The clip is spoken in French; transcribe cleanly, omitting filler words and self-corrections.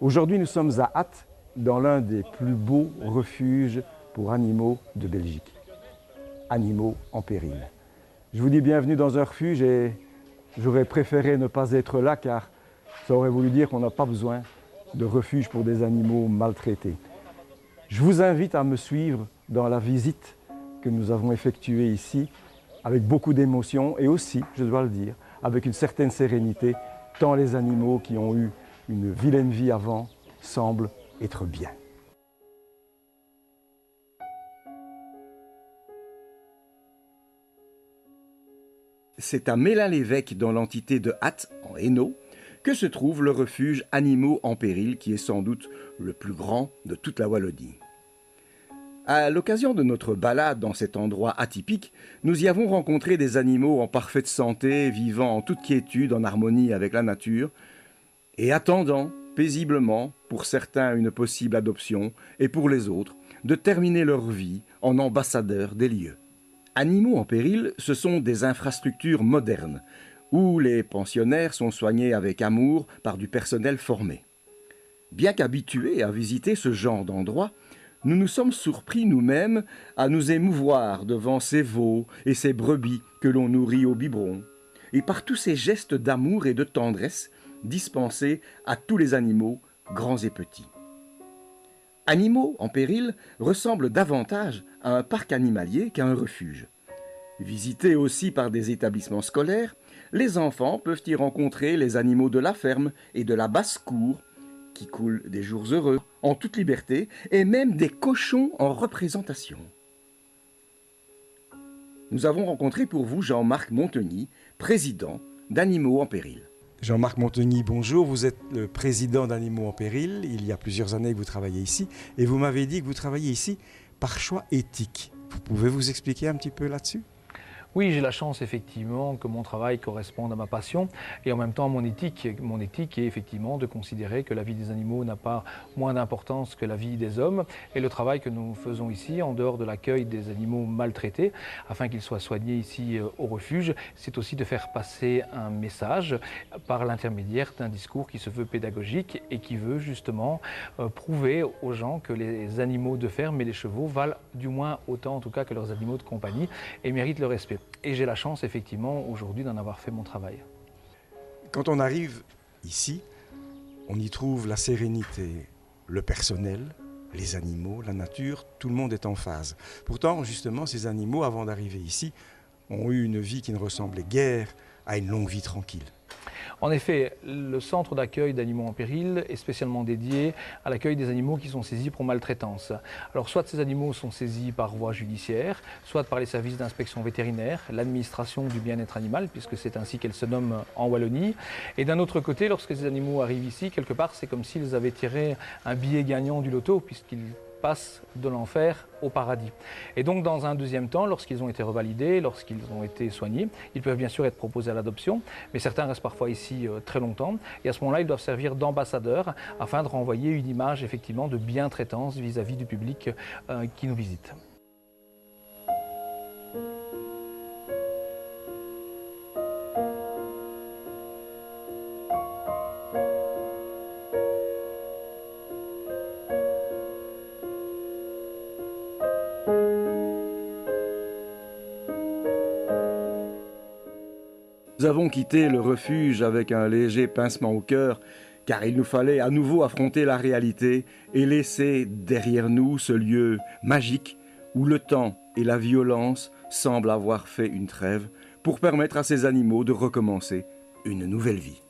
Aujourd'hui, nous sommes à Ath, dans l'un des plus beaux refuges pour animaux de Belgique. Animaux en péril. Je vous dis bienvenue dans un refuge et j'aurais préféré ne pas être là car ça aurait voulu dire qu'on n'a pas besoin de refuge pour des animaux maltraités. Je vous invite à me suivre dans la visite que nous avons effectuée ici avec beaucoup d'émotion et aussi, je dois le dire, avec une certaine sérénité, tant les animaux qui ont eu une vilaine vie avant semblent être bien. C'est à Mélin-l'Évêque, dans l'entité de Ath, en Hainaut, que se trouve le refuge Animaux en péril, qui est sans doute le plus grand de toute la Wallonie. À l'occasion de notre balade dans cet endroit atypique, nous y avons rencontré des animaux en parfaite santé, vivant en toute quiétude, en harmonie avec la nature, et attendant paisiblement, pour certains une possible adoption, et pour les autres, de terminer leur vie en ambassadeurs des lieux. Animaux en péril, ce sont des infrastructures modernes, où les pensionnaires sont soignés avec amour par du personnel formé. Bien qu'habitués à visiter ce genre d'endroit, nous nous sommes surpris nous-mêmes à nous émouvoir devant ces veaux et ces brebis que l'on nourrit au biberon, et par tous ces gestes d'amour et de tendresse dispensés à tous les animaux, grands et petits. Animaux en péril ressemble davantage à un parc animalier qu'à un refuge. Visités aussi par des établissements scolaires, les enfants peuvent y rencontrer les animaux de la ferme et de la basse-cour, qui coulent des jours heureux, en toute liberté, et même des cochons en représentation. Nous avons rencontré pour vous Jean-Marc Monteny, président d'Animaux en péril. Jean-Marc Monteny, bonjour. Vous êtes le président d'Animaux en péril. Il y a plusieurs années que vous travaillez ici. Et vous m'avez dit que vous travaillez ici par choix éthique. Vous pouvez vous expliquer un petit peu là-dessus ? Oui, j'ai la chance effectivement que mon travail corresponde à ma passion et en même temps à mon éthique. Mon éthique est effectivement de considérer que la vie des animaux n'a pas moins d'importance que la vie des hommes. Et le travail que nous faisons ici, en dehors de l'accueil des animaux maltraités, afin qu'ils soient soignés ici au refuge, c'est aussi de faire passer un message par l'intermédiaire d'un discours qui se veut pédagogique et qui veut justement prouver aux gens que les animaux de ferme et les chevaux valent du moins autant en tout cas que leurs animaux de compagnie et méritent le respect. Et j'ai la chance, effectivement, aujourd'hui d'en avoir fait mon travail. Quand on arrive ici, on y trouve la sérénité, le personnel, les animaux, la nature, tout le monde est en phase. Pourtant, justement, ces animaux, avant d'arriver ici, ont eu une vie qui ne ressemblait guère à une longue vie tranquille. En effet, le centre d'accueil d'animaux en péril est spécialement dédié à l'accueil des animaux qui sont saisis pour maltraitance. Alors soit ces animaux sont saisis par voie judiciaire, soit par les services d'inspection vétérinaire, l'administration du bien-être animal, puisque c'est ainsi qu'elle se nomme en Wallonie. Et d'un autre côté, lorsque ces animaux arrivent ici, quelque part, c'est comme s'ils avaient tiré un billet gagnant du loto, puisqu'ils passent de l'enfer au paradis. Et donc dans un deuxième temps, lorsqu'ils ont été revalidés, lorsqu'ils ont été soignés, ils peuvent bien sûr être proposés à l'adoption, mais certains restent parfois ici très longtemps, et à ce moment-là, ils doivent servir d'ambassadeurs afin de renvoyer une image effectivement de bien-traitance vis-à-vis du public qui nous visite. Nous avons quitté le refuge avec un léger pincement au cœur, car il nous fallait à nouveau affronter la réalité et laisser derrière nous ce lieu magique où le temps et la violence semblent avoir fait une trêve pour permettre à ces animaux de recommencer une nouvelle vie.